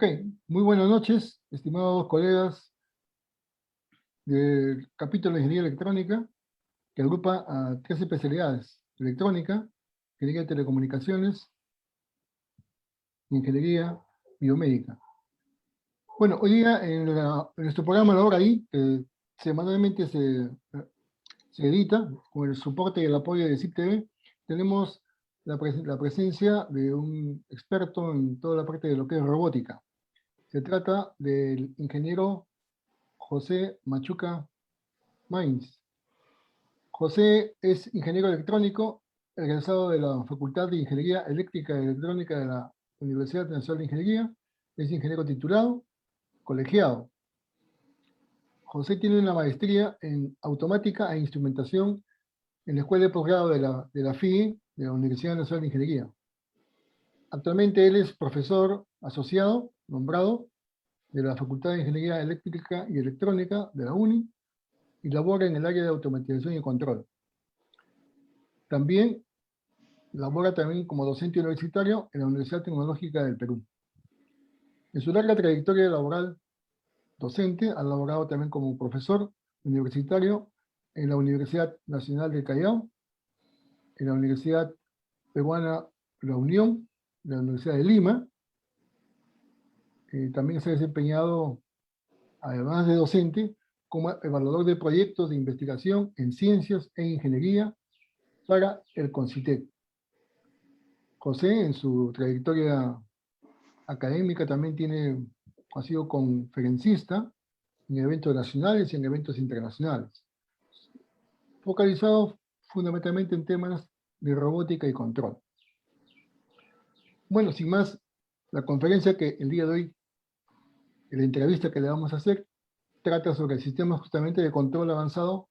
Ok, muy buenas noches, estimados colegas del capítulo de Ingeniería Electrónica, que agrupa a tres especialidades: electrónica, ingeniería de telecomunicaciones, ingeniería biomédica. Bueno, hoy día en nuestro programa La Hora I, que semanalmente se edita con el soporte y el apoyo de CIP TV, tenemos la presencia de un experto en toda la parte de lo que es robótica. Se trata del ingeniero José Machuca Mains. José es ingeniero electrónico, egresado de la Facultad de Ingeniería Eléctrica y Electrónica de la Universidad Nacional de Ingeniería. Es ingeniero titulado, colegiado. José tiene una maestría en automática e instrumentación en la Escuela de Posgrado de la FIE, de la Universidad Nacional de Ingeniería. Actualmente él es profesor asociado, nombrado, de la Facultad de Ingeniería Eléctrica y Electrónica de la UNI, y labora en el área de automatización y control. También labora como docente universitario en la Universidad Tecnológica del Perú. En su larga trayectoria laboral docente, ha laborado también como profesor universitario en la Universidad Nacional del Callao, en la Universidad Peruana La Unión, en la Universidad de Lima. También se ha desempeñado, además de docente, como evaluador de proyectos de investigación en ciencias e ingeniería para el CONCITEC. José, en su trayectoria académica, también ha sido conferencista en eventos nacionales y en eventos internacionales, focalizado fundamentalmente en temas de robótica y control. Bueno, sin más, la conferencia que el día de hoy, la entrevista que le vamos a hacer, trata sobre el sistema justamente de control avanzado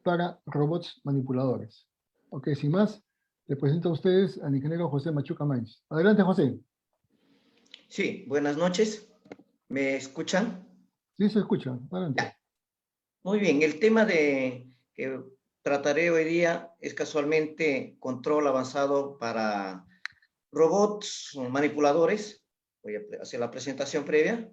para robots manipuladores. Ok, sin más, le presento a ustedes al ingeniero José Machuca Mains. Adelante, José. Sí, buenas noches. ¿Me escuchan? Sí, se escucha. Adelante. Ya. Muy bien, el tema que trataré hoy día es casualmente control avanzado para robots manipuladores. Voy a hacer la presentación previa.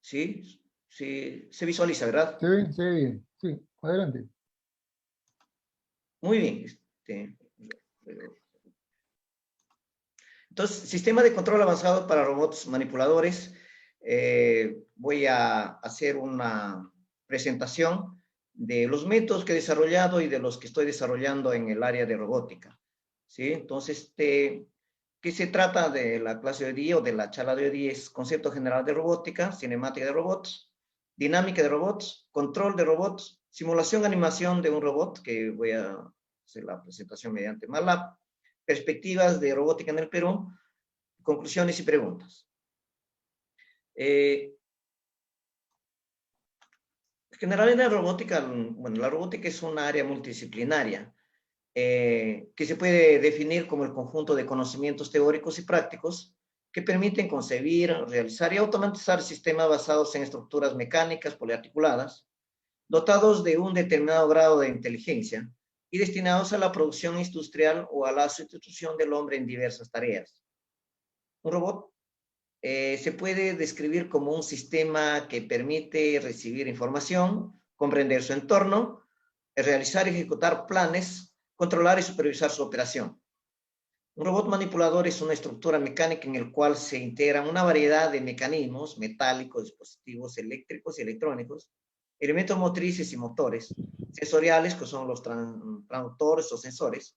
Sí, sí, se visualiza, ¿verdad? Se ve bien. Sí, adelante. Muy bien. Entonces, sistema de control avanzado para robots manipuladores. Voy a hacer una presentación de los métodos que he desarrollado y de los que estoy desarrollando en el área de robótica. ¿Sí? Entonces, ¿qué se trata de la clase de hoy día o de la charla de hoy día? Es concepto general de robótica, cinemática de robots, dinámica de robots, control de robots, simulación, animación de un robot, que voy a hacer la presentación mediante MATLAB, perspectivas de robótica en el Perú, conclusiones y preguntas. Generalmente la robótica, bueno, la robótica es una área multidisciplinaria que se puede definir como el conjunto de conocimientos teóricos y prácticos que permiten concebir, realizar y automatizar sistemas basados en estructuras mecánicas poliarticuladas, dotados de un determinado grado de inteligencia y destinados a la producción industrial o a la sustitución del hombre en diversas tareas. Un robot se puede describir como un sistema que permite recibir información, comprender su entorno, realizar y ejecutar planes, controlar y supervisar su operación. Un robot manipulador es una estructura mecánica en la cual se integran una variedad de mecanismos metálicos, dispositivos eléctricos y electrónicos, elementos motrices y motores, sensoriales, que son los transductores o sensores.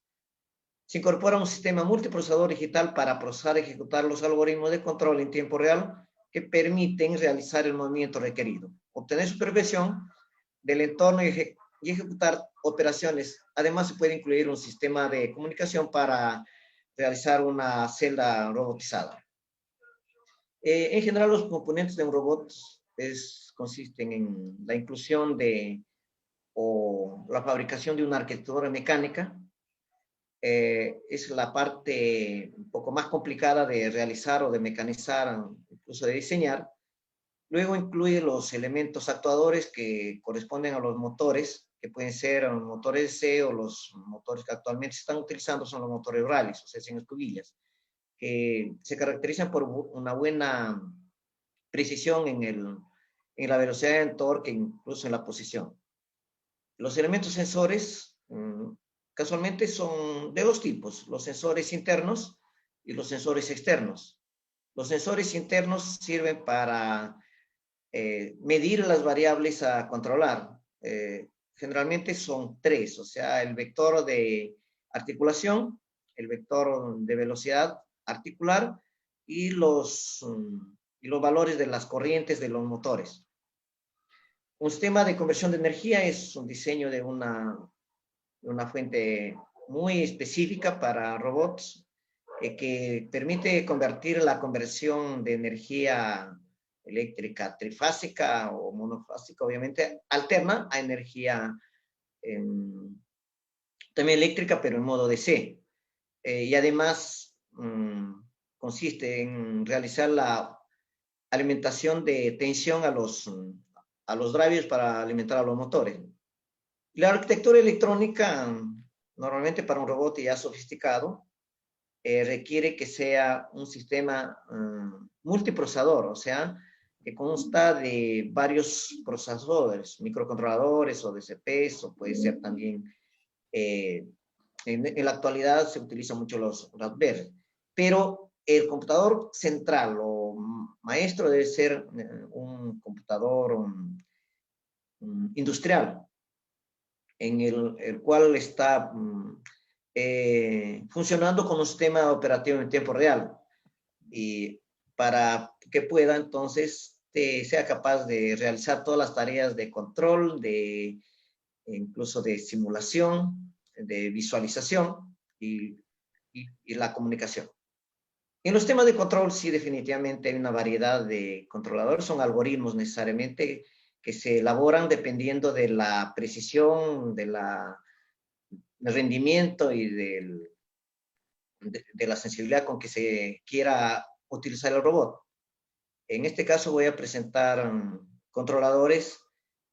Se incorpora un sistema multiprocesador digital para procesar y ejecutar los algoritmos de control en tiempo real que permiten realizar el movimiento requerido, obtener supervisión del entorno y ejecutar operaciones. Además, se puede incluir un sistema de comunicación para realizar una celda robotizada. En general, los componentes de un robot consisten en la inclusión o la fabricación de una arquitectura mecánica. Es la parte un poco más complicada de realizar o de mecanizar, incluso de diseñar. Luego incluye los elementos actuadores que corresponden a los motores que pueden ser motores C o los motores que actualmente se están utilizando son los motores rallies, o sea, sin escobillas, que se caracterizan por una buena precisión en la velocidad, en torque, incluso en la posición. Los elementos sensores casualmente son de dos tipos, los sensores internos y los sensores externos. Los sensores internos sirven para medir las variables a controlar. Generalmente son tres, o sea, el vector de articulación, el vector de velocidad articular y los valores de las corrientes de los motores. Un sistema de conversión de energía es un diseño de una fuente muy específica para robots que permite convertir la conversión de energía eléctrica trifásica o monofásica, obviamente, alterna a energía también eléctrica, pero en modo DC. Y además consiste en realizar la alimentación de tensión a los drivers para alimentar a los motores. La arquitectura electrónica, normalmente para un robot ya sofisticado, requiere que sea un sistema multiprocesador, o sea, que consta de varios procesadores, microcontroladores o DCPs, o puede ser también, en la actualidad se utilizan mucho los Raspberry, pero el computador central o maestro debe ser un computador industrial, en el cual está funcionando con un sistema operativo en tiempo real, y para que pueda entonces sea capaz de realizar todas las tareas de control, incluso de simulación, de visualización y la comunicación. En los temas de control, sí, definitivamente hay una variedad de controladores, son algoritmos necesariamente que se elaboran dependiendo de la precisión, del rendimiento y de la sensibilidad con que se quiera utilizar el robot. En este caso voy a presentar controladores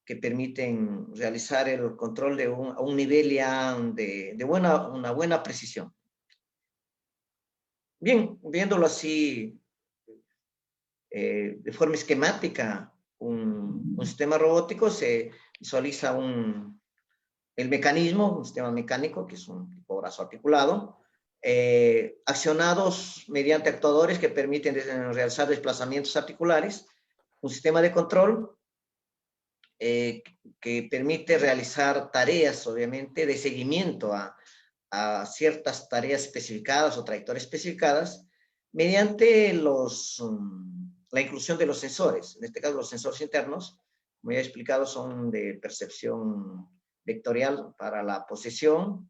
que permiten realizar el control a un nivel ya de una buena precisión. Bien, viéndolo así de forma esquemática, un sistema robótico se visualiza el mecanismo, un sistema mecánico, que es un tipo brazo articulado, accionados mediante actuadores que permiten realizar desplazamientos articulares, un sistema de control que permite realizar tareas, obviamente, de seguimiento a ciertas tareas especificadas o trayectorias especificadas mediante la inclusión de los sensores. En este caso, los sensores internos, como ya he explicado, son de percepción vectorial para la posición,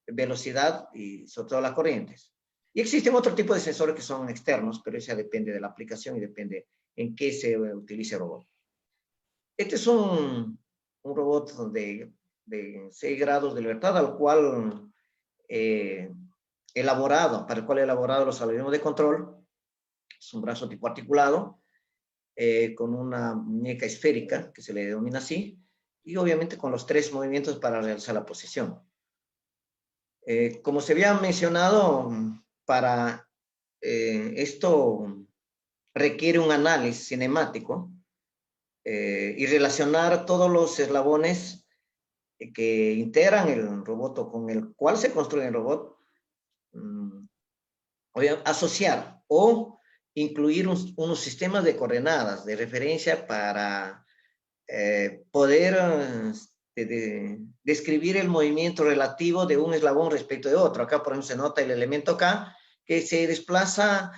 velocidad y sobre todo las corrientes. Y existen otro tipo de sensores que son externos, pero eso depende de la aplicación y depende en qué se utilice el robot. Este es un robot de 6 grados de libertad, al cual para el cual he elaborado los algoritmos de control. Es un brazo tipo articulado, con una muñeca esférica, que se le denomina así, y obviamente con los 3 movimientos para realizar la posición. Como se había mencionado, para esto requiere un análisis cinemático y relacionar todos los eslabones que integran el robot o con el cual se construye el robot, asociar o incluir unos sistemas de coordenadas de referencia para poder describir el movimiento relativo de un eslabón respecto de otro. Acá, por ejemplo, se nota el elemento K que se desplaza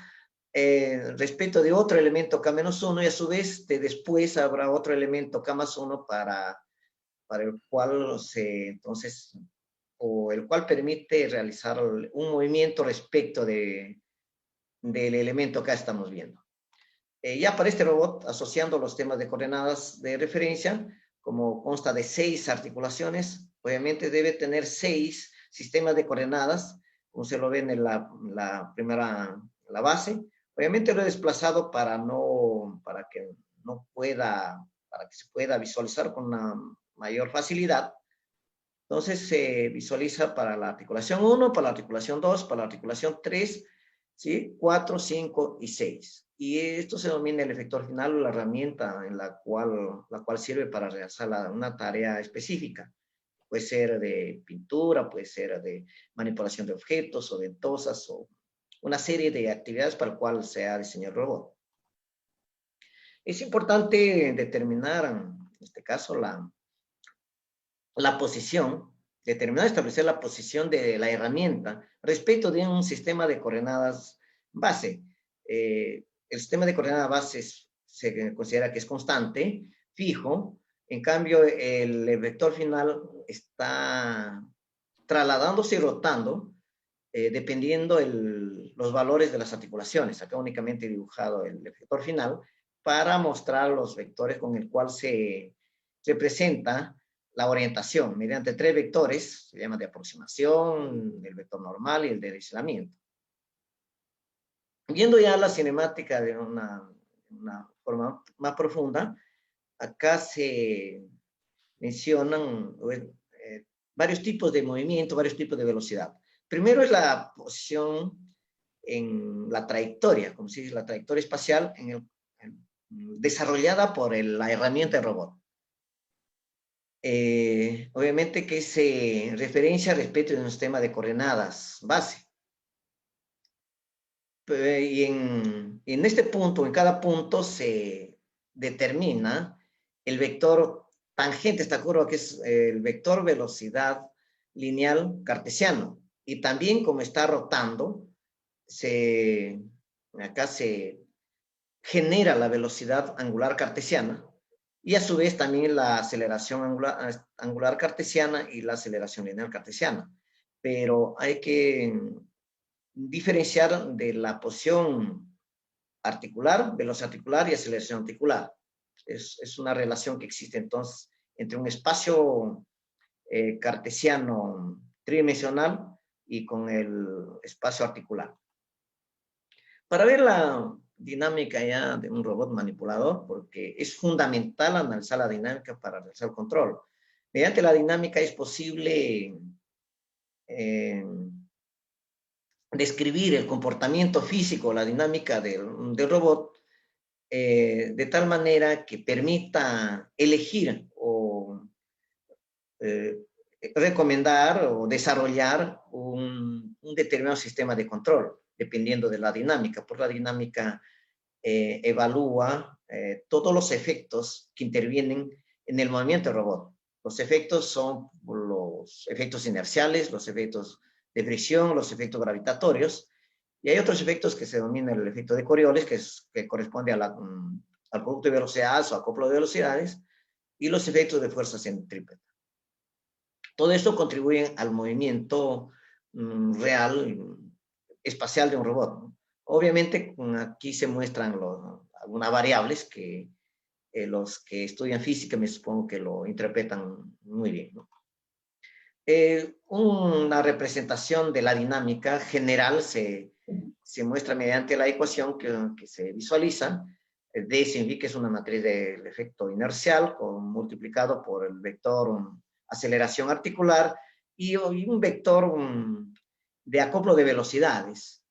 respecto de otro elemento K-1 y a su vez después habrá otro elemento K+1 para el cual el cual permite realizar un movimiento respecto del elemento que estamos viendo. Ya para este robot, asociando los temas de coordenadas de referencia, como consta de 6 articulaciones, obviamente debe tener 6 sistemas de coordenadas, como se lo ven en la primera, la base. Obviamente lo he desplazado para que se pueda visualizar con una mayor facilidad. Entonces se visualiza para la articulación 1, para la articulación 2, para la articulación 3, ¿sí? 4, 5 y 6. Y esto se denomina el efector final o la herramienta en la cual sirve para realizar una tarea específica. Puede ser de pintura, puede ser de manipulación de objetos o ventosas o una serie de actividades para la cual se ha diseñado el robot. Es importante determinar, en este caso, la posición, determinar, establecer la posición de la herramienta respecto de un sistema de coordenadas base. El sistema de coordenadas base se considera que es constante, fijo. En cambio, el vector final está trasladándose y rotando dependiendo los valores de las articulaciones. Acá únicamente he dibujado el vector final para mostrar los vectores con el cual se representa la orientación mediante 3 vectores, se llama de aproximación, el vector normal y el de aislamiento. Viendo ya la cinemática de una forma más profunda, acá se mencionan varios tipos de movimiento, varios tipos de velocidad. Primero es la posición en la trayectoria, como se dice, la trayectoria espacial desarrollada por la herramienta de robot. Obviamente que se referencia respecto de un sistema de coordenadas base. Y en este punto, en cada punto se determina el vector tangente, esta curva que es el vector velocidad lineal cartesiano. Y también como está rotando, acá se genera la velocidad angular cartesiana y a su vez también la aceleración angular cartesiana y la aceleración lineal cartesiana. Pero hay que diferenciar de la posición articular, velocidad articular y aceleración articular. Es una relación que existe entonces entre un espacio cartesiano tridimensional y con el espacio articular. Para ver la dinámica ya de un robot manipulador, porque es fundamental analizar la dinámica para realizar el control. Mediante la dinámica es posible describir el comportamiento físico, la dinámica del robot, de tal manera que permita elegir o recomendar o desarrollar un determinado sistema de control, dependiendo de la dinámica. Por la dinámica evalúa todos los efectos que intervienen en el movimiento del robot. Los efectos son los efectos inerciales, los efectos de fricción, los efectos gravitatorios, y hay otros efectos que se denominan el efecto de Coriolis, que corresponde al producto de velocidades o acoplo de velocidades, y los efectos de fuerza centrípeta. Todo esto contribuye al movimiento real, espacial de un robot, ¿no? Obviamente, aquí se muestran algunas variables que los que estudian física me supongo que lo interpretan muy bien, ¿no? Una representación de la dinámica general se muestra mediante la ecuación que se visualiza. D significa que es una matriz del efecto inercial multiplicado por el vector aceleración articular y un vector de acoplo de velocidades.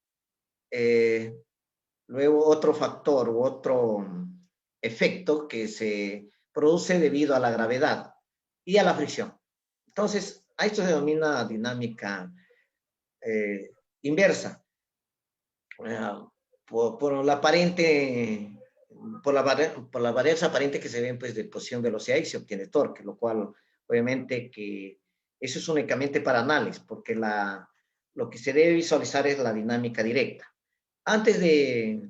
Luego otro factor u otro efecto que se produce debido a la gravedad y a la fricción. Entonces, a esto se denomina dinámica inversa. Por la aparente, por la varianza aparente que se ven pues de posición, velocidad y se obtiene torque, lo cual obviamente que eso es únicamente para análisis, porque lo que se debe visualizar es la dinámica directa. Antes de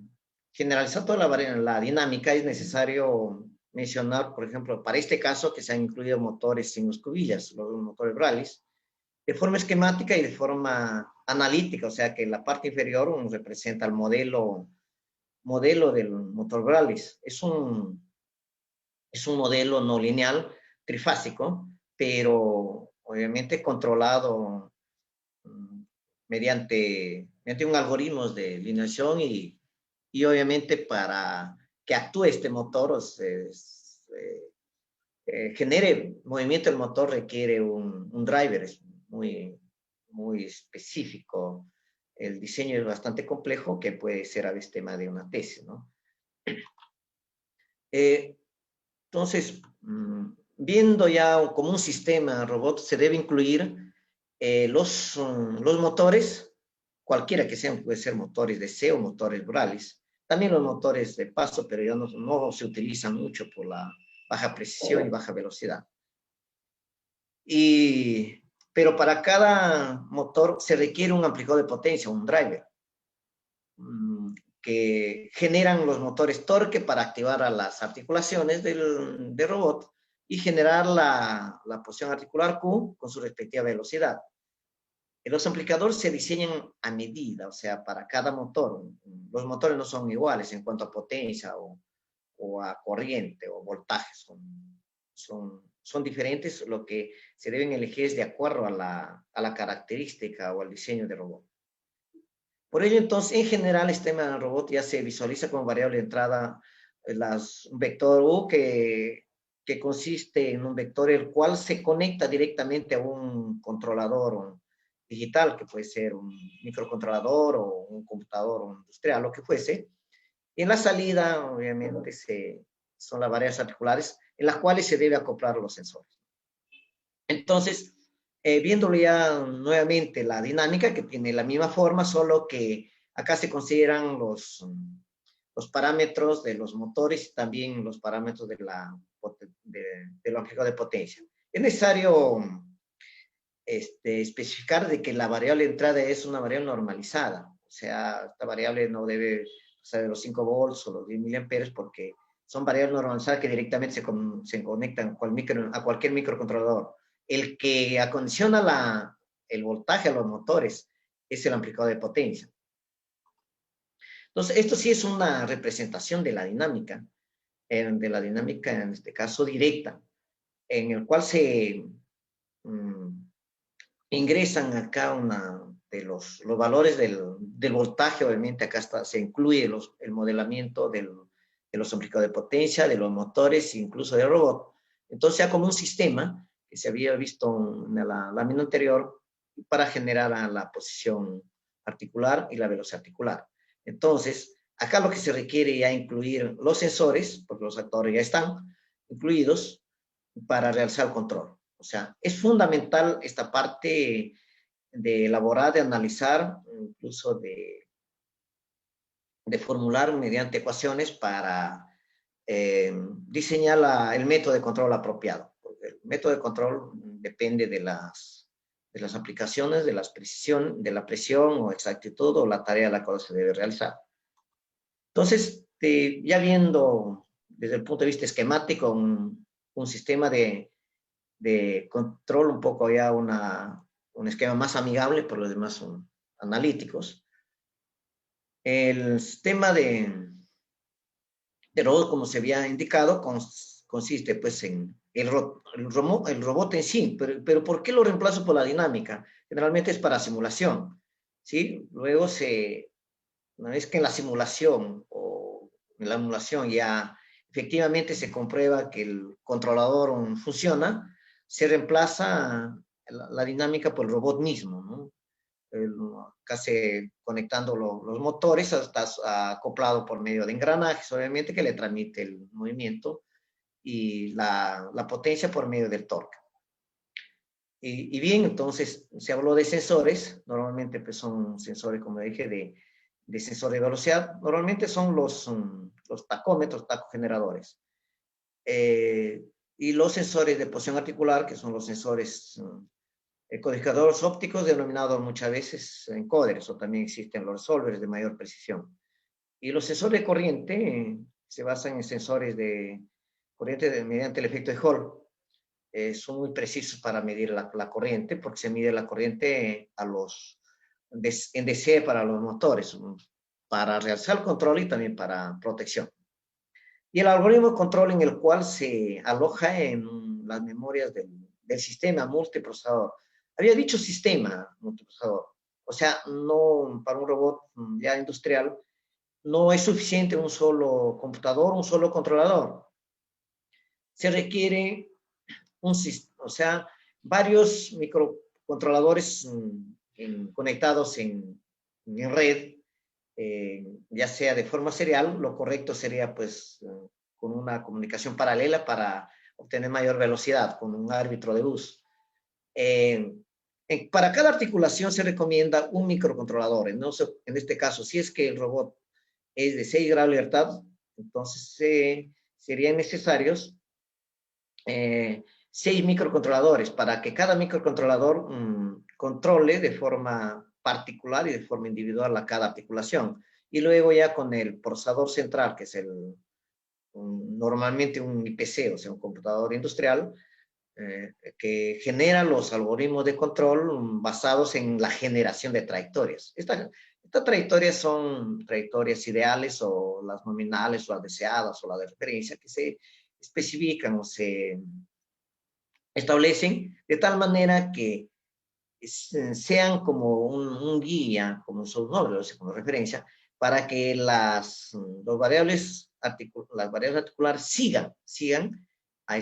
generalizar toda la dinámica, es necesario mencionar, por ejemplo, para este caso que se han incluido motores sin escobillas, los motores Brallis, de forma esquemática y de forma analítica, o sea que la parte inferior representa el modelo del motor Brallis. Es un modelo no lineal, trifásico, pero obviamente controlado mediante un algoritmo de lineación y obviamente para que actúe este motor genere movimiento del motor requiere un driver, es muy específico. El diseño es bastante complejo, que puede ser a veces tema de una tesis, ¿no? Entonces, viendo ya como un sistema robot, se debe incluir los motores, cualquiera que sean, puede ser motores de C o motores Bralis, también los motores de paso, pero ya no se utilizan mucho por la baja precisión y baja velocidad. Pero para cada motor se requiere un amplificador de potencia, un driver, que generan los motores torque para activar a las articulaciones del robot y generar la posición articular Q con su respectiva velocidad. Los amplificadores se diseñan a medida, o sea, para cada motor. Los motores no son iguales en cuanto a potencia o a corriente o voltaje. Son diferentes, lo que se deben elegir es de acuerdo a la característica o al diseño del robot. Por ello, entonces, en general, el sistema del robot ya se visualiza como variable de entrada un vector U que consiste en un vector el cual se conecta directamente a un controlador digital, que puede ser un microcontrolador o un computador industrial, lo que fuese. Y en la salida, obviamente, son las variables articulares en las cuales se debe acoplar los sensores. Entonces, viéndolo ya nuevamente la dinámica, que tiene la misma forma, solo que acá se consideran los parámetros de los motores y también los parámetros del amplificador de potencia. Es necesario especificar de que la variable de entrada es una variable normalizada, o sea, esta variable no debe pasar de los 5 volts o los 10 miliamperes porque son variables normalizadas que directamente se conectan a cualquier microcontrolador. El que acondiciona el voltaje a los motores es el amplificador de potencia. Entonces, esto sí es una representación de la dinámica, en este caso directa, en el cual se ingresan acá de los valores del voltaje, obviamente acá se incluye el modelamiento de los amplificadores de potencia, de los motores, incluso del robot. Entonces, ya como un sistema que se había visto en la lámina anterior para generar la posición articular y la velocidad articular. Entonces, acá lo que se requiere ya incluir los sensores, porque los actores ya están incluidos, para realizar el control. O sea, es fundamental esta parte de elaborar, de analizar, incluso de formular mediante ecuaciones para diseñar el método de control apropiado. Porque el método de control depende de las aplicaciones, de la presión o exactitud o la tarea a la cual se debe realizar. Entonces, ya viendo desde el punto de vista esquemático un sistema de control un poco ya un esquema más amigable, por los demás son analíticos. El sistema de robot, como se había indicado, consiste pues en el robot en sí, pero ¿por qué lo reemplazo por la dinámica? Generalmente es para simulación, ¿sí? Luego una vez que en la simulación o en la emulación ya efectivamente se comprueba que el controlador funciona, se reemplaza la dinámica por el robot mismo, ¿no? Casi conectando los motores, está acoplado por medio de engranajes, obviamente, que le transmite el movimiento y la potencia por medio del torque. Y bien, entonces se habló de sensores, normalmente pues son sensores, como dije, de sensor de velocidad, normalmente son los tacómetros, tacogeneradores. Y los sensores de posición articular, que son los sensores codificadores ópticos, denominados muchas veces encoders, o también existen los resolvers de mayor precisión. Y los sensores de corriente se basan en sensores de corriente mediante el efecto de Hall. Son muy precisos para medir la corriente, porque se mide la corriente en DC para los motores, para realizar el control y también para protección. Y el algoritmo de control en el cual se aloja en las memorias del sistema multiprocesador. Había dicho sistema multiprocesador. O sea, no, para un robot ya industrial no es suficiente un solo computador, un solo controlador. Se requiere o sea, varios microcontroladores conectados en red, ya sea de forma serial. Lo correcto sería pues con una comunicación paralela para obtener mayor velocidad con un árbitro de luz. Para cada articulación se recomienda un microcontrolador. En este caso, si es que el robot es de 6 grados de libertad, entonces serían necesarios 6 microcontroladores para que cada microcontrolador controle de forma particular y de forma individual a cada articulación. Y luego ya con el procesador central, que es normalmente un IPC, o sea, un computador industrial, que genera los algoritmos de control basados en la generación de trayectorias. Estas trayectorias son trayectorias ideales o las nominales o las deseadas o las de referencia que se especifican o se establecen de tal manera que sean como un guía, como su nombre, o sea, como referencia, para que las variables articulares sigan a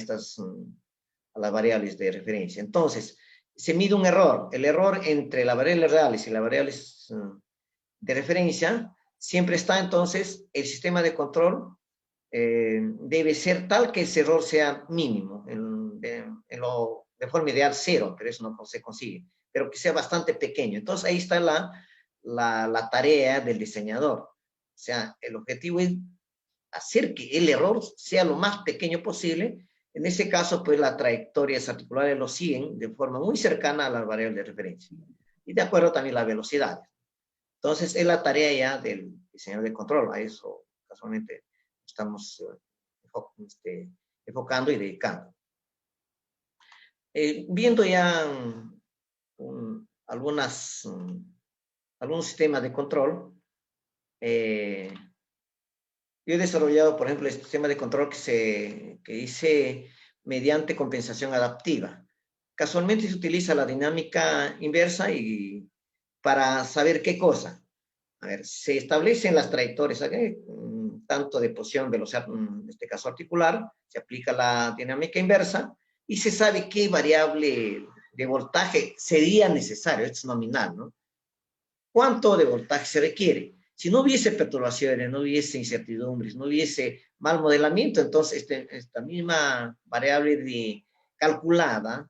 las variables de referencia. Entonces, se mide un error. El error entre las variables reales y las variables de referencia siempre está. Entonces, el sistema de control debe ser tal que ese error sea mínimo, de forma ideal 0, pero eso no se consigue, pero que sea bastante pequeño. Entonces ahí está la tarea del diseñador. O sea, el objetivo es hacer que el error sea lo más pequeño posible. En ese caso, pues las trayectorias articulares lo siguen de forma muy cercana a las variables de referencia. Y de acuerdo también a las velocidades. Entonces, es la tarea ya del diseñador de control. A eso casualmente estamos enfocando y dedicando. Viendo ya algunos sistemas de control, yo he desarrollado, por ejemplo, el sistema de control que hice mediante compensación adaptiva. Casualmente se utiliza la dinámica inversa y para saber qué cosa. A ver, se establecen las trayectorias, tanto de posición, velocidad, en este caso articular, se aplica la dinámica inversa y se sabe qué variable de voltaje sería necesario, esto es nominal, ¿no? ¿Cuánto de voltaje se requiere? Si no hubiese perturbaciones, no hubiese incertidumbres, no hubiese mal modelamiento, entonces esta misma variable calculada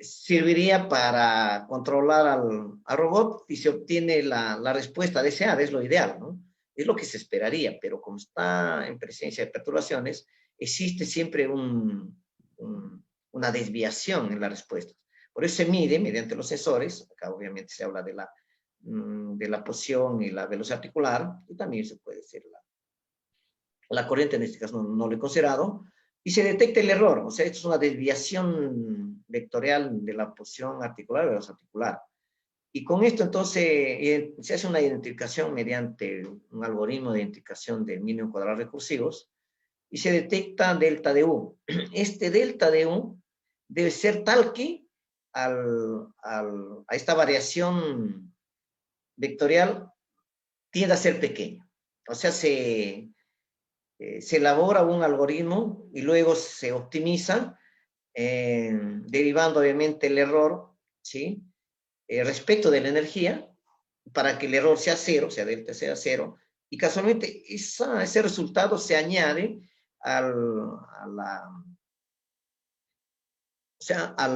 serviría para controlar al robot y se obtiene la respuesta deseada, es lo ideal, ¿no? Es lo que se esperaría, pero como está en presencia de perturbaciones, existe siempre una desviación en la respuesta. Por eso se mide mediante los sensores, acá obviamente se habla de la posición y la velocidad articular, y también se puede decir la corriente, en este caso no lo he considerado, y se detecta el error. O sea, esto es una desviación vectorial de la posición articular o de la articular. Y con esto entonces se hace una identificación mediante un algoritmo de identificación de mínimo cuadrado recursivos y se detecta delta de U. Este delta de U debe ser tal que a esta variación vectorial tiende a ser pequeña. O sea, se elabora un algoritmo y luego se optimiza, derivando obviamente el error, ¿sí? Respecto de la energía, para que el error sea 0, o sea, delta sea 0, y casualmente ese resultado se añade al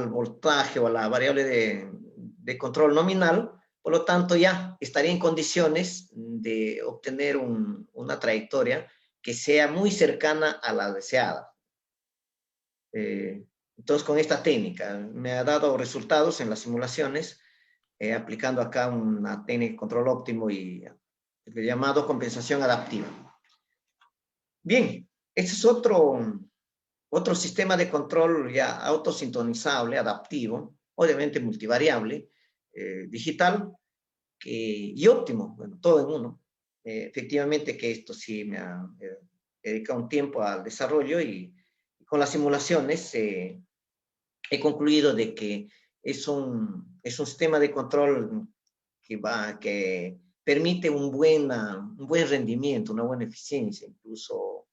voltaje o a la variable de control nominal. Por lo tanto, ya estaría en condiciones de obtener una trayectoria que sea muy cercana a la deseada. Entonces, con esta técnica me ha dado resultados en las simulaciones, aplicando acá una técnica de control óptimo y el llamado compensación adaptiva. Bien, este es otro sistema de control ya autosintonizable, adaptivo, obviamente multivariable, digital y óptimo, bueno, todo en uno. Efectivamente que esto sí me ha dedicado un tiempo al desarrollo y con las simulaciones he concluido de que es un sistema de control que permite un buen rendimiento, una buena eficiencia, incluso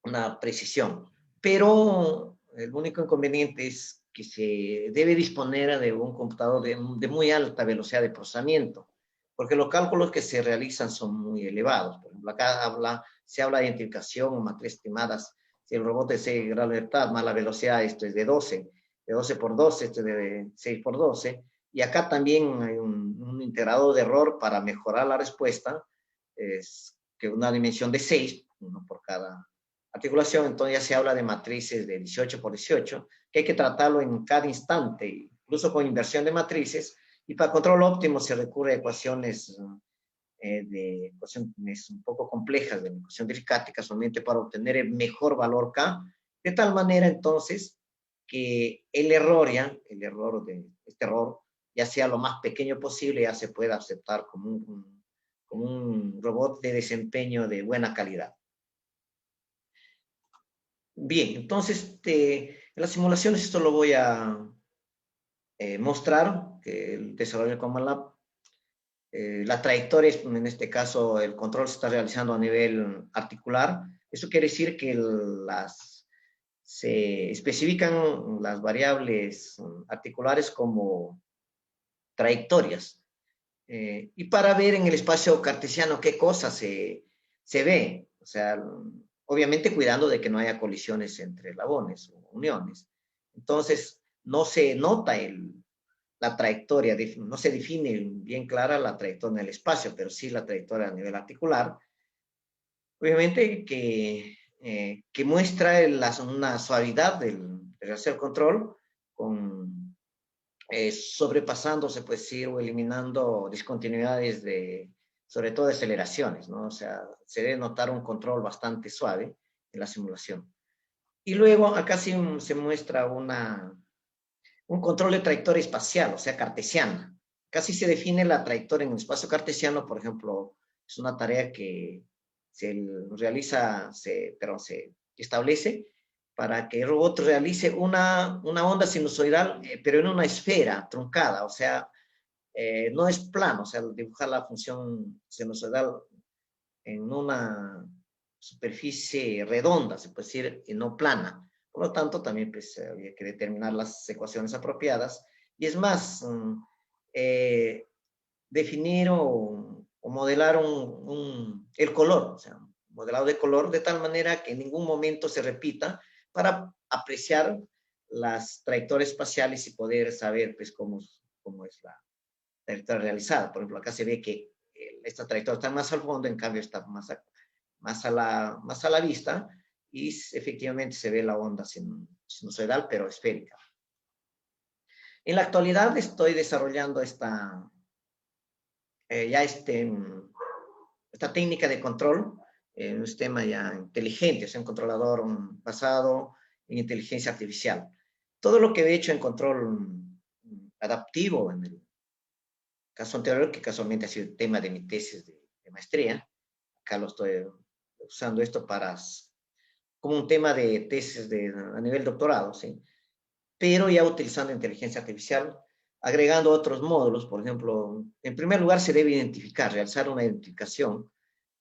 una precisión. pero el único inconveniente es que se debe disponer de un computador de muy alta velocidad de procesamiento, porque los cálculos que se realizan son muy elevados. Por ejemplo, acá se habla de identificación o matrices estimadas. Si el robot es de 6 grados de libertad, más la velocidad, esto es de 12 por 12, esto es de 6 por 12. Y acá también hay un integrador de error para mejorar la respuesta, es que una dimensión de 6, uno por cada articulación. Entonces ya se habla de matrices de 18 por 18, que hay que tratarlo en cada instante, incluso con inversión de matrices, y para control óptimo se recurre a ecuaciones de ecuaciones un poco complejas de la ecuación derivática, solamente para obtener el mejor valor K, de tal manera entonces que el error este error, ya sea lo más pequeño posible, ya se pueda aceptar como un robot de desempeño de buena calidad. Bien, entonces en las simulaciones esto lo voy a mostrar, que el desarrollo de Command Lab, la trayectoria, en este caso el control se está realizando a nivel articular. Eso quiere decir que se especifican las variables articulares como trayectorias. Y para ver en el espacio cartesiano qué cosas se ve, o sea, obviamente cuidando de que no haya colisiones entre eslabones o uniones. Entonces, no se nota la trayectoria, no se define bien clara la trayectoria en el espacio, pero sí la trayectoria a nivel articular. Obviamente que muestra una suavidad del hacer control con sobrepasando, se puede decir, o eliminando discontinuidades sobre todo de aceleraciones, ¿no? O sea, se debe notar un control bastante suave en la simulación. Y luego acá sí se muestra un control de trayectoria espacial, o sea, cartesiana. Casi se define la trayectoria en el espacio cartesiano, por ejemplo, es una tarea que se realiza, se establece para que el robot realice una onda sinusoidal, pero en una esfera truncada, o sea, no es plano, o sea, dibujar la función sinusoidal en una superficie redonda, se puede decir, y no plana. Por lo tanto, también pues, había que determinar las ecuaciones apropiadas. Y es más, definir o modelar el color, o sea, modelado de color, de tal manera que en ningún momento se repita para apreciar las trayectorias espaciales y poder saber pues, cómo es la trayectoria realizada. Por ejemplo, acá se ve que esta trayectoria está más al fondo, en cambio está más a la vista, y efectivamente se ve la onda sinusoidal, pero esférica. En la actualidad estoy desarrollando esta técnica de control, un sistema ya inteligente, es un controlador basado en inteligencia artificial. Todo lo que he hecho en control adaptivo, en el caso anterior, que casualmente ha sido el tema de mi tesis de maestría, acá lo estoy usando esto como un tema de tesis a nivel doctorado, ¿sí? Pero ya utilizando inteligencia artificial, agregando otros módulos. Por ejemplo, en primer lugar se debe realizar una identificación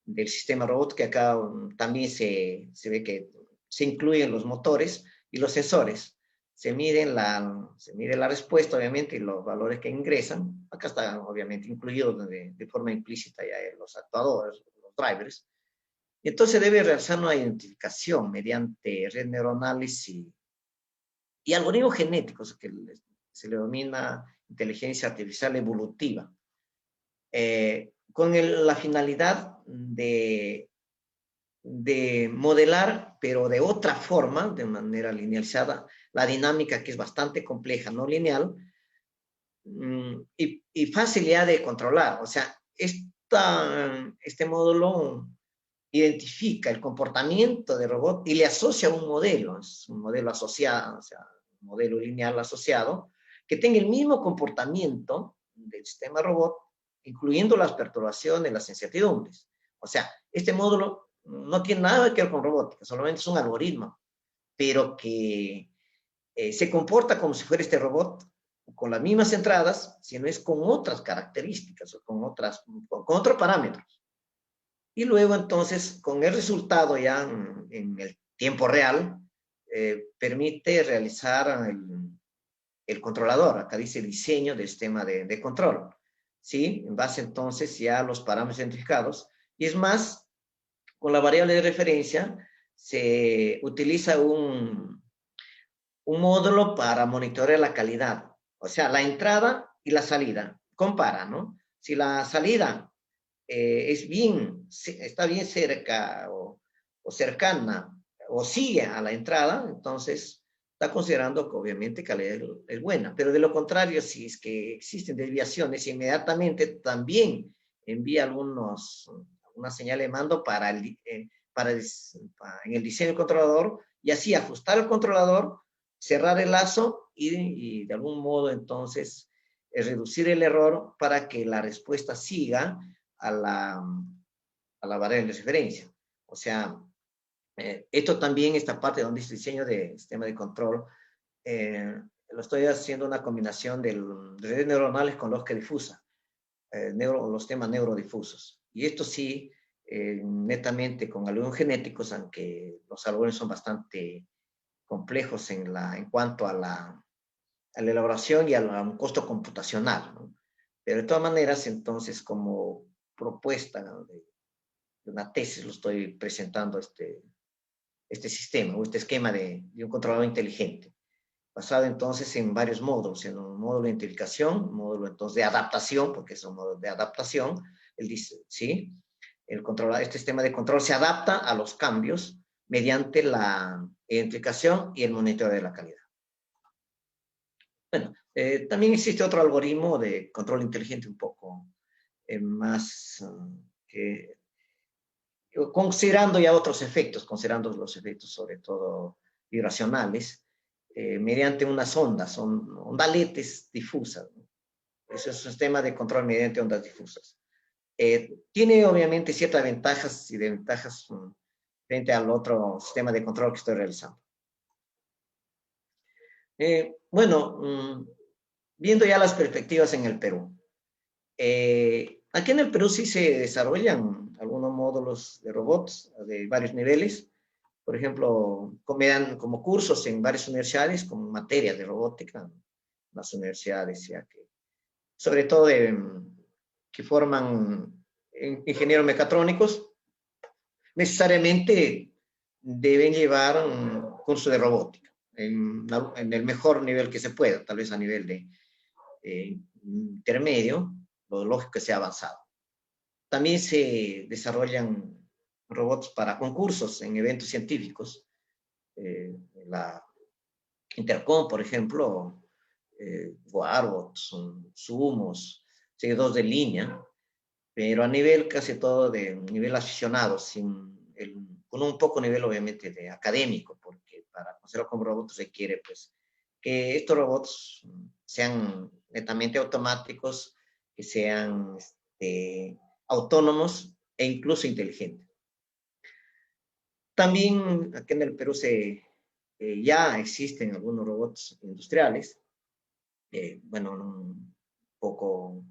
del sistema robot, que acá también se ve que se incluyen los motores y los sensores. Se mide la respuesta, obviamente, y los valores que ingresan. Acá está, obviamente, incluido de forma implícita ya los actuadores, los drivers. Y entonces debe realizar una identificación mediante red neuronales y algoritmos genéticos, que se le denomina inteligencia artificial evolutiva, con la finalidad de modelar, pero de otra forma, de manera linealizada, la dinámica, que es bastante compleja, no lineal, y facilidad de controlar. O sea, este módulo identifica el comportamiento del robot y le asocia un modelo, es un modelo asociado, o sea, un modelo lineal asociado, que tenga el mismo comportamiento del sistema robot, incluyendo las perturbaciones, las incertidumbres. O sea, este módulo no tiene nada que ver con robótica, solamente es un algoritmo, pero que se comporta como si fuera este robot, con las mismas entradas, sino es con otras características o con otros parámetros. Y luego entonces, con el resultado ya en el tiempo real, permite realizar el controlador. Acá dice diseño del sistema de control, ¿sí? En base entonces ya a los parámetros identificados. Y es más, con la variable de referencia se utiliza un módulo para monitorear la calidad. O sea, la entrada y la salida. Compara, ¿no? Si la salida está bien cerca o cercana o sigue a la entrada, entonces está considerando que obviamente calidad es buena. Pero de lo contrario, si es que existen desviaciones, inmediatamente también envía una señal de mando en el diseño del controlador y así ajustar el controlador, cerrar el lazo y de algún modo entonces reducir el error para que la respuesta siga a la variable de referencia. O sea, esto también, esta parte donde dice diseño de sistema de control, lo estoy haciendo una combinación de redes neuronales con lógica difusa, los temas neurodifusos. Y esto sí, netamente con algoritmos genéticos, aunque los algoritmos son bastante complejos en cuanto a la elaboración y a un costo computacional, ¿no? Pero de todas maneras, entonces, como propuesta, ¿no?, de una tesis, lo estoy presentando este sistema o este esquema de un controlador inteligente, basado entonces en varios módulos, en un módulo de identificación, un módulo entonces de adaptación, porque es un módulo de adaptación, ¿sí? Este sistema de control se adapta a los cambios mediante la identificación y el monitoreo de la calidad. Bueno, también existe otro algoritmo de control inteligente un poco más considerando ya otros efectos, considerando los efectos sobre todo vibracionales, mediante unas ondas, son ondaletes difusas, ¿no? Ese es un sistema de control mediante ondas difusas. Tiene obviamente ciertas ventajas y desventajas frente al otro sistema de control que estoy realizando. Bueno, viendo ya las perspectivas en el Perú. Aquí en el Perú sí se desarrollan algunos módulos de robots de varios niveles. Por ejemplo, como cursos en varias universidades, como materia de robótica, las universidades, ya que, sobre todo que forman ingenieros mecatrónicos, necesariamente deben llevar un curso de robótica en el mejor nivel que se pueda, tal vez a nivel de intermedio, lo lógico que sea avanzado. También se desarrollan robots para concursos en eventos científicos. La Intercom, por ejemplo, Warbots, Sumos, seguidores de línea, pero a nivel casi todo de nivel aficionado, con un poco nivel obviamente de académico, porque para considerarlo como robots requiere pues que estos robots sean netamente automáticos, que sean autónomos e incluso inteligentes. También aquí en el Perú ya existen algunos robots industriales, bueno, un poco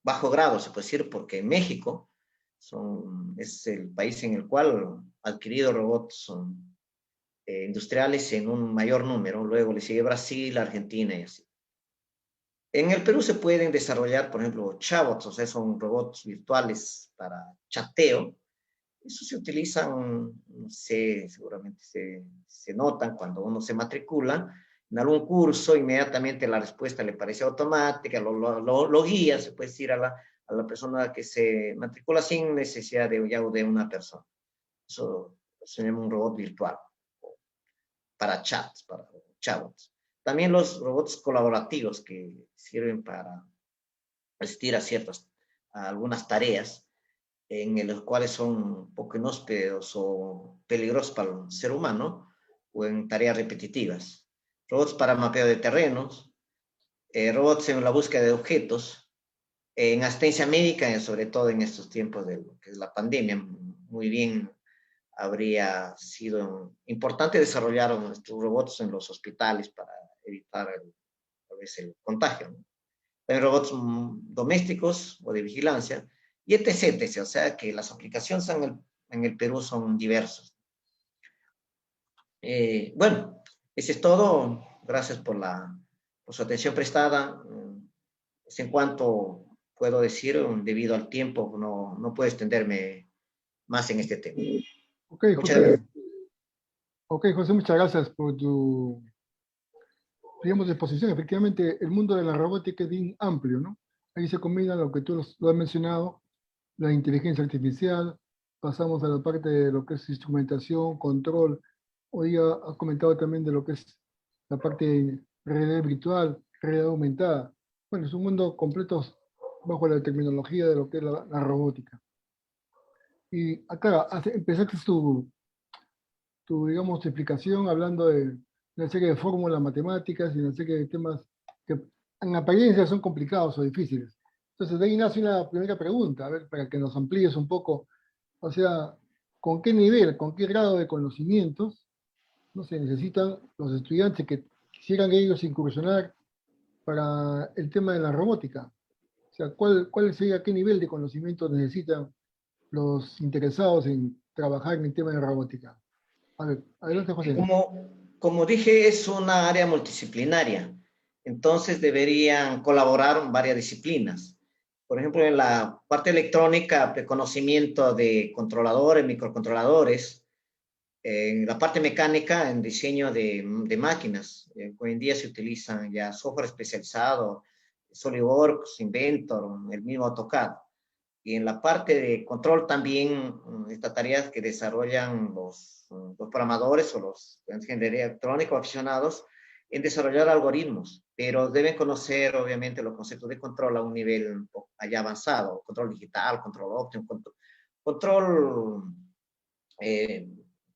bajo grado se puede decir, porque en México es el país en el cual ha adquirido robots industriales en un mayor número, luego le sigue Brasil, Argentina y así. En el Perú se pueden desarrollar, por ejemplo, chabots, o sea, son robots virtuales para chateo. Eso se utilizan, no sé, seguramente se notan cuando uno se matricula en algún curso, inmediatamente la respuesta le parece automática, lo guía, se puede decir a la persona que se matricula sin necesidad de una persona. Eso se llama un robot virtual para chats, para chatbots. También los robots colaborativos que sirven para asistir a algunas tareas en los cuales son un poco inhóspitos o peligrosos para el ser humano o en tareas repetitivas. Robots para mapeo de terrenos, robots en la búsqueda de objetos, en asistencia médica, sobre todo en estos tiempos de lo que es la pandemia, muy bien habría sido importante desarrollar estos robots en los hospitales para evitar a veces el contagio, ¿no? Hay robots domésticos o de vigilancia, y etc, etc. O sea que las aplicaciones en el Perú son diversas. Bueno, eso es todo. Gracias por su atención prestada. Es en cuanto puedo decir, debido al tiempo, no puedo extenderme más en este tema. Ok, Muchas José. gracias. Ok, José, muchas gracias por tu, digamos, exposición. Efectivamente, el mundo de la robótica es bien amplio, ¿no? Ahí se combina lo que tú lo has mencionado, la inteligencia artificial, pasamos a la parte de lo que es instrumentación, control. Hoy día has comentado también de lo que es la parte de realidad virtual, realidad aumentada. Bueno, es un mundo completo bajo la terminología de lo que es la robótica. Y acá empezaste digamos, explicación hablando de una serie de fórmulas matemáticas y una serie de temas que en apariencia son complicados o difíciles. Entonces, de ahí nace una primera pregunta, a ver, para que nos amplíes un poco, o sea, ¿con qué nivel, con qué grado de conocimientos no se necesitan los estudiantes que quisieran ellos incursionar para el tema de la robótica? O sea, ¿cuál sería, qué nivel de conocimiento necesitan los interesados en trabajar en el tema de robótica? A ver, adelante, José. Como dije, es una área multidisciplinaria. Entonces deberían colaborar varias disciplinas. Por ejemplo, en la parte electrónica, de conocimiento de controladores, microcontroladores. En la parte mecánica, en diseño de máquinas. Hoy en día se utilizan ya software especializado, SolidWorks, Inventor, el mismo AutoCAD. Y en la parte de control también, estas tareas que desarrollan los programadores o los de ingeniería electrónica o aficionados en desarrollar algoritmos, pero deben conocer obviamente los conceptos de control a un nivel allá avanzado, control digital, control óptimo, control eh,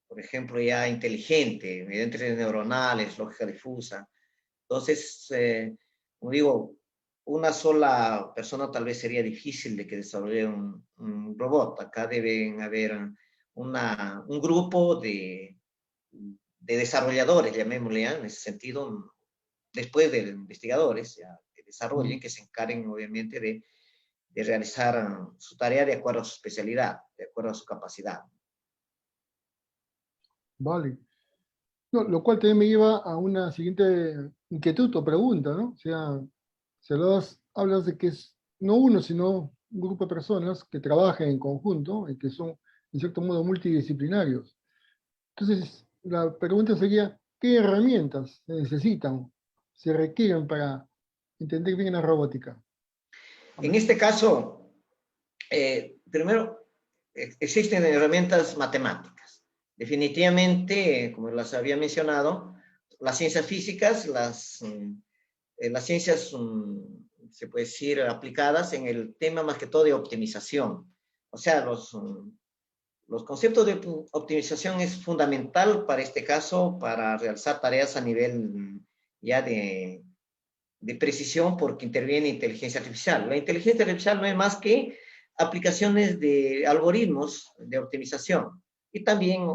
por ejemplo, ya inteligente, mediante redes neuronales, lógica difusa. Entonces, como digo, una sola persona tal vez sería difícil de que desarrolle un robot. Acá deben haber un grupo de desarrolladores, llamémosle ya, en ese sentido, después de investigadores, ya, que desarrollen, que se encarguen obviamente de realizar su tarea de acuerdo a su especialidad, de acuerdo a su capacidad. Vale. No, lo cual también me lleva a una siguiente inquietud o pregunta, ¿no? O sea, si hablas de que es no uno, sino un grupo de personas que trabajan en conjunto y que son, en cierto modo, multidisciplinarios. Entonces, la pregunta sería, ¿qué herramientas se necesitan, se requieren para entender bien la robótica? A En ver. este caso, primero, existen herramientas matemáticas. Definitivamente, como las había mencionado, las ciencias físicas, las ciencias, se puede decir, aplicadas en el tema más que todo de optimización. O sea, los conceptos de optimización es fundamental para este caso, para realizar tareas a nivel ya de precisión porque interviene inteligencia artificial. La inteligencia artificial no es más que aplicaciones de algoritmos de optimización y también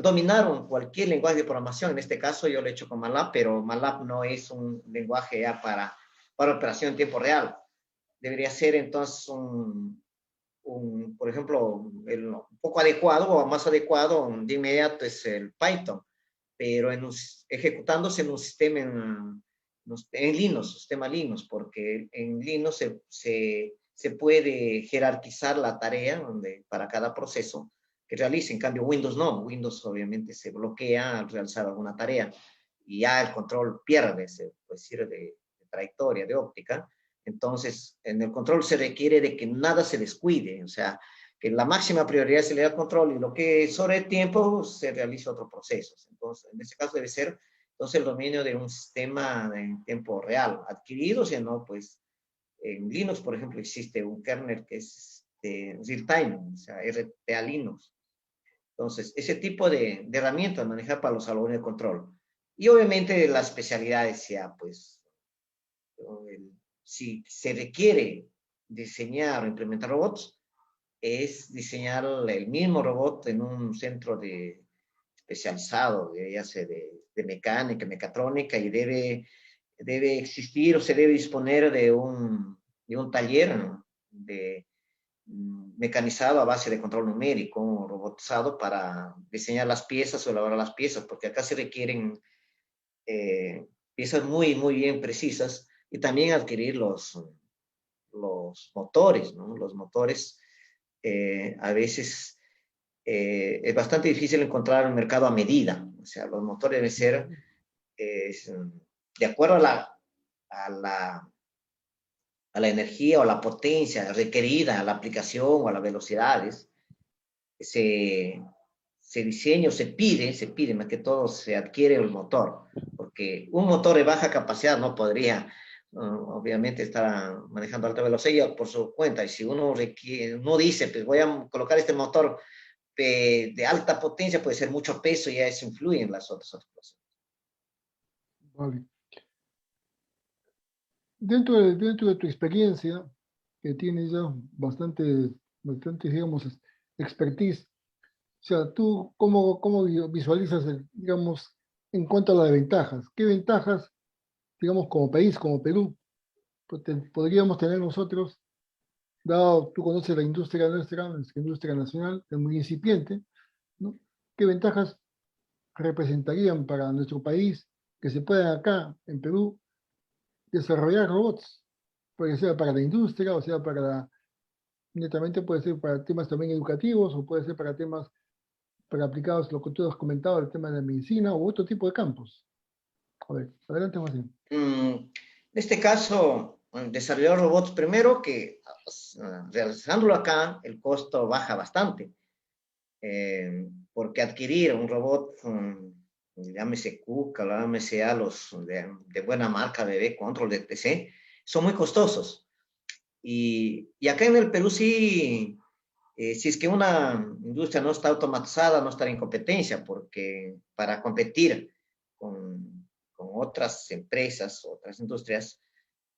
dominaron cualquier lenguaje de programación. En este caso yo lo he hecho con MATLAB, pero MATLAB no es un lenguaje ya para operación en tiempo real. Debería ser entonces por ejemplo, un poco adecuado o más adecuado de inmediato es el Python, pero ejecutándose en un sistema en Linux, sistema Linux, porque en Linux se puede jerarquizar la tarea para cada proceso que realice. En cambio, Windows no. Windows obviamente se bloquea al realizar alguna tarea y ya el control pierde, se puede decir, de trayectoria, de óptica. Entonces, en el control se requiere de que nada se descuide, o sea, que la máxima prioridad se le da al control y lo que sobre el tiempo se realiza otros procesos. Entonces, en ese caso debe ser entonces el dominio de un sistema en tiempo real adquirido, si no, pues en Linux, por ejemplo, existe un kernel que es real time, o sea, RTA Linux. Entonces, ese tipo de herramientas manejar para los algoritmos de control. Y obviamente las especialidades ya, pues, si se requiere diseñar o implementar robots, es diseñar el mismo robot en un centro especializado, ya sea de mecánica, mecatrónica, y debe existir o se debe disponer de un taller, ¿no? mecanizado a base de control numérico, robotizado para diseñar las piezas o elaborar las piezas, porque acá se requieren piezas muy, muy bien precisas, y también adquirir los motores, ¿no? Los motores a veces es bastante difícil encontrar un mercado a medida. O sea, los motores deben ser de acuerdo a la, a la energía o la potencia requerida, a la aplicación o a las velocidades. Se, se diseña o se pide, más que todo se adquiere el motor, porque un motor de baja capacidad no podría, obviamente, estar manejando alta velocidad por su cuenta. Y si uno requiere, uno dice, pues voy a colocar este motor de alta potencia, puede ser mucho peso y eso influye en las otras cosas. Vale. Dentro de tu experiencia, que tienes ya bastante, digamos, expertise, o sea, ¿tú cómo visualizas, digamos, en cuanto a las ventajas? ¿Qué ventajas, digamos, como país, como Perú, podríamos tener nosotros, dado, tú conoces la industria nuestra industria nacional, es muy incipiente, ¿no? ¿Qué ventajas representarían para nuestro país que se puedan acá, en Perú, desarrollar robots? Puede ser para la industria, o sea, netamente puede ser para temas también educativos, o puede ser para temas, para aplicados, lo que tú has comentado, el tema de la medicina, u otro tipo de campos. A ver, adelante, José. En este caso, desarrollar robots, primero que realizándolo acá, el costo baja bastante, porque adquirir un robot, llámese Kuka, llámese a los de buena marca, BB, Control, etc., son muy costosos. Y acá en el Perú sí, si es que una industria no está automatizada, no está en competencia, porque para competir con otras empresas, otras industrias,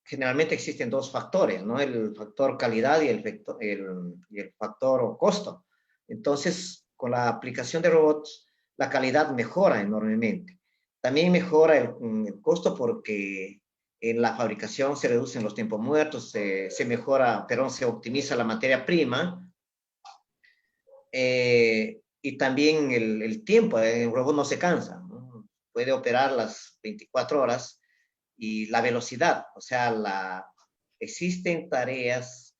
generalmente existen dos factores, ¿no? El factor calidad y el factor costo. Entonces, con la aplicación de robots, la calidad mejora enormemente. También mejora el costo porque en la fabricación se reducen los tiempos muertos, se mejora, perdón, se optimiza la materia prima, y también el tiempo. El robot no se cansa, ¿no? Puede operar las 24 horas, y la velocidad, o sea, existen tareas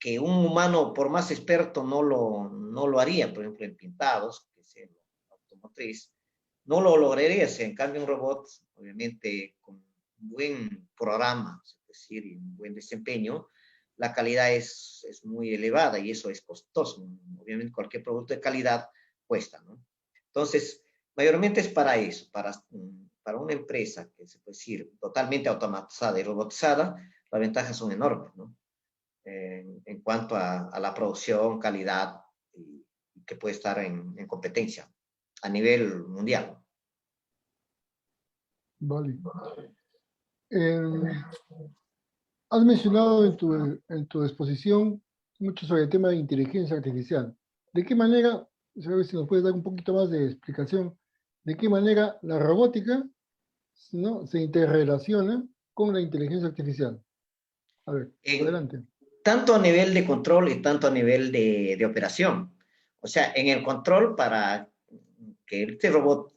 que un humano, por más experto, no lo haría, por ejemplo, en pintados, que es el automotriz, no lo lograría. En cambio, un robot, obviamente, con un buen programa, es decir, y un buen desempeño, la calidad es muy elevada y eso es costoso. Obviamente, cualquier producto de calidad cuesta, ¿no? Entonces, mayormente es para eso, para una empresa que se puede decir totalmente automatizada y robotizada, las ventajas son enormes, ¿no? En cuanto a la producción, calidad, y que puede estar en competencia a nivel mundial. Vale. Has mencionado en tu exposición mucho sobre el tema de inteligencia artificial. ¿De qué manera, a ver si nos puedes dar un poquito más de explicación, de qué manera la robótica, ¿no?, se interrelaciona con la inteligencia artificial? A ver, En, adelante. Tanto a nivel de control y tanto a nivel de operación. O sea, en el control, para que este robot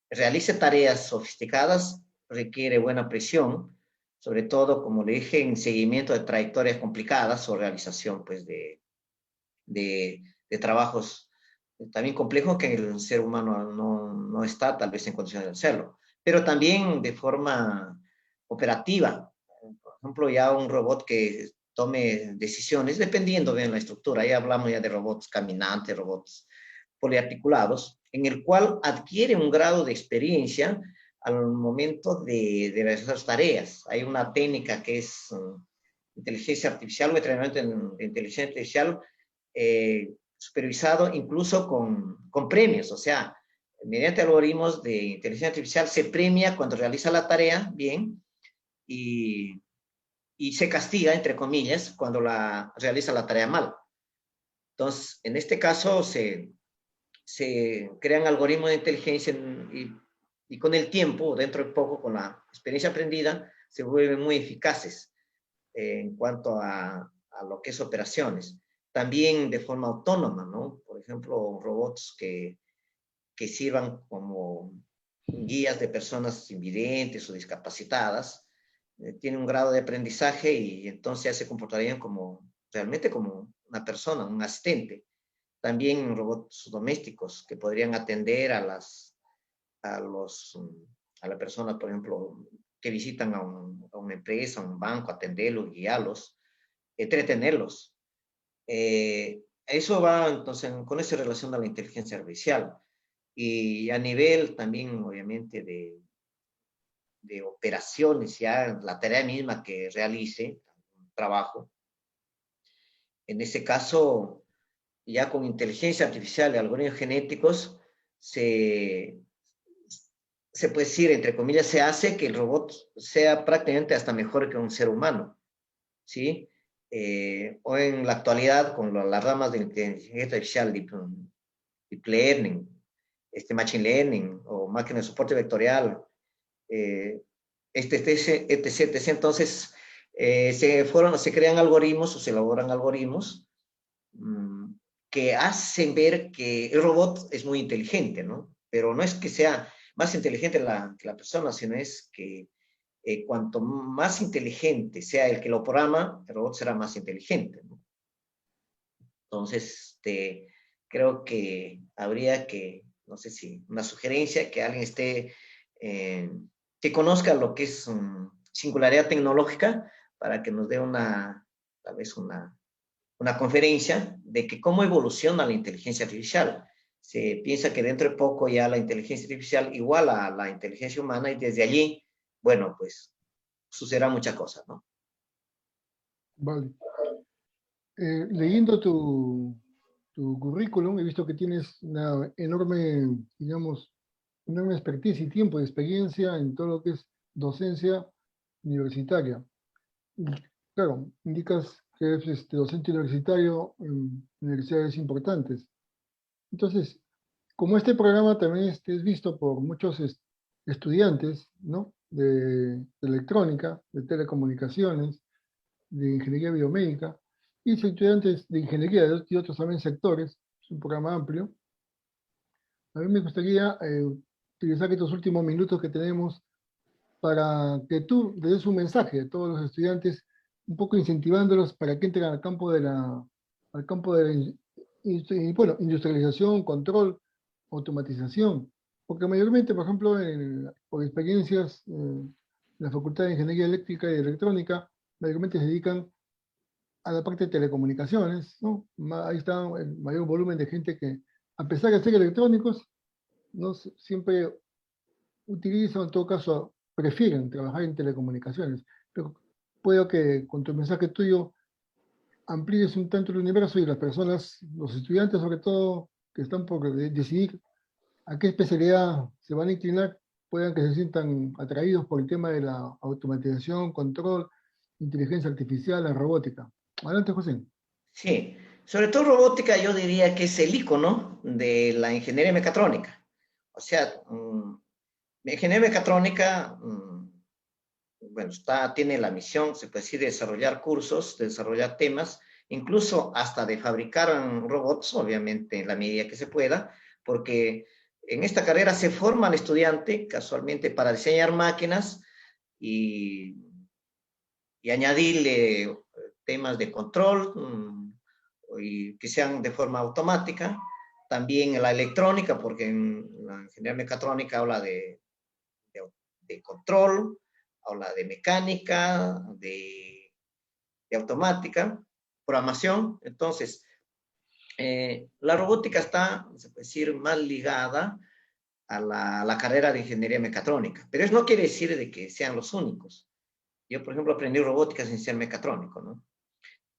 realice tareas sofisticadas, requiere buena presión, sobre todo, como le dije, en seguimiento de trayectorias complicadas o realización, pues, de trabajos también complejos que el ser humano no está tal vez en condiciones de hacerlo, pero también de forma operativa. Por ejemplo, ya un robot que tome decisiones, dependiendo de la estructura. Ahí hablamos ya de robots caminantes, robots poliarticulados, en el cual adquiere un grado de experiencia al momento de realizar tareas. Hay una técnica que es inteligencia artificial, un entrenamiento de inteligencia artificial, supervisado incluso con premios. O sea, mediante algoritmos de inteligencia artificial se premia cuando realiza la tarea bien, y, y se castiga, entre comillas, cuando realiza la tarea mal. Entonces, en este caso se crean algoritmos de inteligencia, y con el tiempo, dentro de poco, con la experiencia aprendida, se vuelven muy eficaces en cuanto a lo que es operaciones. también de forma autónoma, ¿no? Por ejemplo, robots que sirvan como guías de personas invidentes o discapacitadas, tienen un grado de aprendizaje y entonces ya se comportarían como, realmente como una persona, un asistente. También robots domésticos que podrían atender a las personas, por ejemplo, que visitan a una empresa, a un banco, atenderlos, guiarlos, entretenerlos. Eso va entonces con esa relación a la inteligencia artificial. Y a nivel también, obviamente, de operaciones, ya la tarea misma que realice, un trabajo, en ese caso, ya con inteligencia artificial y algoritmos genéticos, se, se puede decir, entre comillas, se hace que el robot sea prácticamente hasta mejor que un ser humano, ¿sí? O en la actualidad, con las ramas de inteligencia artificial, deep learning, machine learning o máquina de soporte vectorial, etc. Entonces, se crean algoritmos o se elaboran algoritmos que hacen ver que el robot es muy inteligente, ¿no? Pero no es que sea más inteligente que la persona, sino es que cuanto más inteligente sea el que lo programa, el robot será más inteligente, ¿no? Entonces, creo que habría que, no sé si, una sugerencia, que alguien eh, que conozca lo que es singularidad tecnológica para que nos dé tal vez una conferencia de que cómo evoluciona la inteligencia artificial. Se piensa que dentro de poco ya la inteligencia artificial iguala a la inteligencia humana y desde allí, bueno, pues sucederá muchas cosas, ¿no? Vale. Leyendo tu currículum, he visto que tienes una enorme, digamos, enorme expertise y tiempo de experiencia en todo lo que es docencia universitaria. Y, claro, indicas que eres docente universitario en universidades importantes. Entonces, como este programa también es visto por muchos estudiantes, ¿no? De electrónica, de telecomunicaciones, de ingeniería biomédica, y estudiantes de ingeniería y otros también sectores, es un programa amplio. A mí me gustaría utilizar estos últimos minutos que tenemos para que tú le des un mensaje a todos los estudiantes, un poco incentivándolos para que entren al campo de la bueno, industrialización, control, automatización. Porque mayormente, por ejemplo, por experiencias, la Facultad de Ingeniería Eléctrica y Electrónica, mayormente se dedican a la parte de telecomunicaciones, ¿no? Ahí está el mayor volumen de gente que, a pesar de ser electrónicos, no siempre utilizan, en todo caso, prefieren trabajar en telecomunicaciones. Pero puedo que con tu mensaje tuyo amplíes un tanto el universo y las personas, los estudiantes sobre todo, que están por decidir a qué especialidad se van a inclinar, puedan que se sientan atraídos por el tema de la automatización, control, inteligencia artificial, la robótica. Adelante, José. Sí, sobre todo robótica yo diría que es el icono de la ingeniería mecatrónica. O sea, la ingeniería mecatrónica, bueno, tiene la misión, se puede decir, de desarrollar cursos, de desarrollar temas, incluso hasta de fabricar robots, obviamente en la medida que se pueda, porque en esta carrera se forma al estudiante casualmente para diseñar máquinas y, y añadirle temas de control y que sean de forma automática. También en la electrónica, porque en la ingeniería mecatrónica habla de control, habla de mecánica, de automática, programación. Entonces, la robótica está, se puede decir, más ligada a la carrera de ingeniería mecatrónica, pero eso no quiere decir de que sean los únicos. Yo, por ejemplo, aprendí robótica sin ser mecatrónico, ¿no?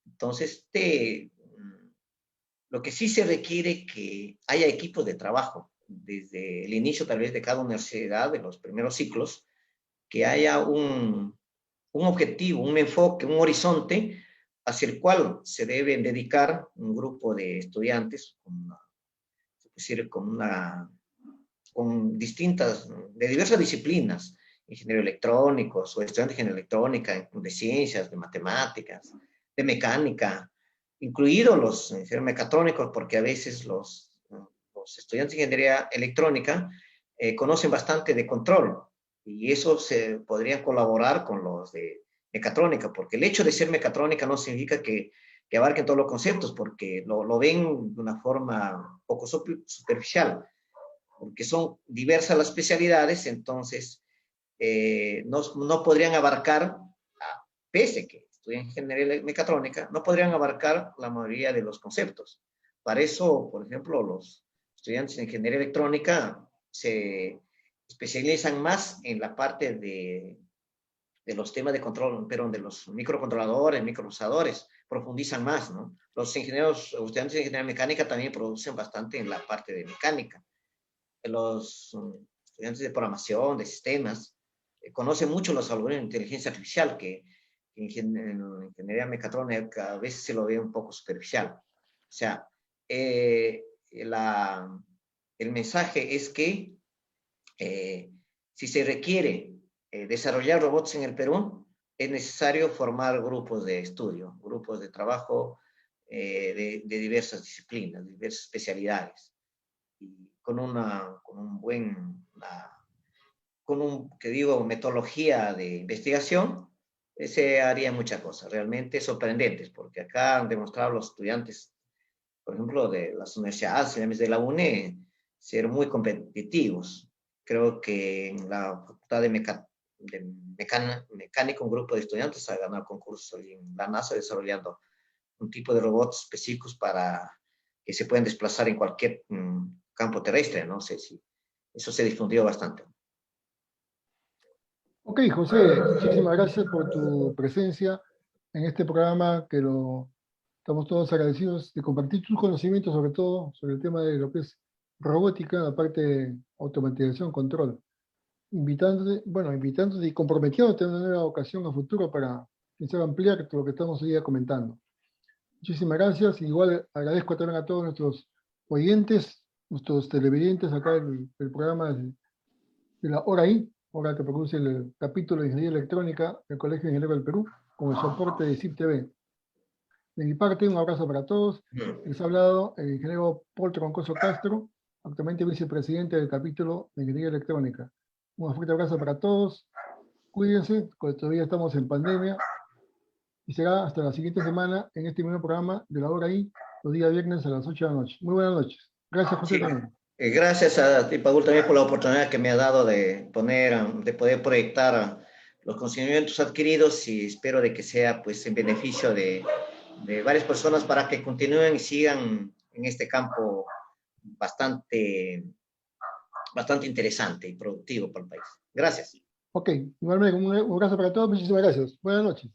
Entonces, lo que sí se requiere que haya equipos de trabajo desde el inicio tal vez de cada universidad, de los primeros ciclos, que haya un objetivo, un enfoque, un horizonte hacia el cual se deben dedicar un grupo de estudiantes es decir, con distintas, de diversas disciplinas, ingenieros electrónicos o estudiantes de ingeniería electrónica, de ciencias, de matemáticas, de mecánica, incluidos los ingenieros mecatrónicos, porque a veces los estudiantes de ingeniería electrónica conocen bastante de control, y eso se podría colaborar con los de mecatrónica, porque el hecho de ser mecatrónica no significa que abarquen todos los conceptos, porque lo ven de una forma un poco superficial, porque son diversas las especialidades, entonces no podrían abarcar, pese que estudian ingeniería mecatrónica, no podrían abarcar la mayoría de los conceptos. Para eso, por ejemplo, los estudiantes de ingeniería electrónica se especializan más en la parte de los temas de control, pero de los microcontroladores, microprocesadores, profundizan más, ¿no? Los ingenieros, los estudiantes de ingeniería mecánica también producen bastante en la parte de mecánica. Los estudiantes de programación, de sistemas, conocen mucho los algoritmos de inteligencia artificial, que en ingeniería mecatrónica a veces se lo ve un poco superficial. O sea, el mensaje es que si se requiere desarrollar robots en el Perú, es necesario formar grupos de estudio, grupos de trabajo de diversas disciplinas, de diversas especialidades, y con que digo, metodología de investigación, se haría muchas cosas realmente sorprendentes, porque acá han demostrado los estudiantes, por ejemplo, de las universidades, de la UNE, ser muy competitivos. Creo que en la Facultad de Mecánica, un grupo de estudiantes ha ganado concursos en la NASA desarrollando un tipo de robots específicos para que se puedan desplazar en cualquier campo terrestre. No sé si eso se difundió bastante. Ok, José, muchísimas gracias por tu presencia en este programa estamos todos agradecidos de compartir tus conocimientos, sobre todo sobre el tema de lo que es robótica, la parte de automatización, control. Invitándote y comprometiéndote a una nueva ocasión a futuro para quizá ampliar todo lo que estamos hoy día comentando. Muchísimas gracias. Igual agradezco también a todos nuestros oyentes, nuestros televidentes acá en el programa de la Hora I, hora que produce el capítulo de Ingeniería Electrónica del Colegio de Ingenieros del Perú, con el soporte de CIP TV. De mi parte, un abrazo para todos. Les ha hablado el ingeniero Paul Troncoso Castro, actualmente vicepresidente del capítulo de Ingeniería Electrónica. Un fuerte abrazo para todos. Cuídense, porque todavía estamos en pandemia. Y será hasta la siguiente semana en este mismo programa de la Hora I, los días viernes a las 8 de la noche. Muy buenas noches. Gracias, José, Sí. también. Gracias a ti, Paul, también por la oportunidad que me ha dado de poder proyectar los conocimientos adquiridos, y espero de que sea pues en beneficio de varias personas para que continúen y sigan en este campo bastante, bastante interesante y productivo para el país. Gracias. Ok, igualmente un abrazo para todos. Muchísimas gracias. Buenas noches.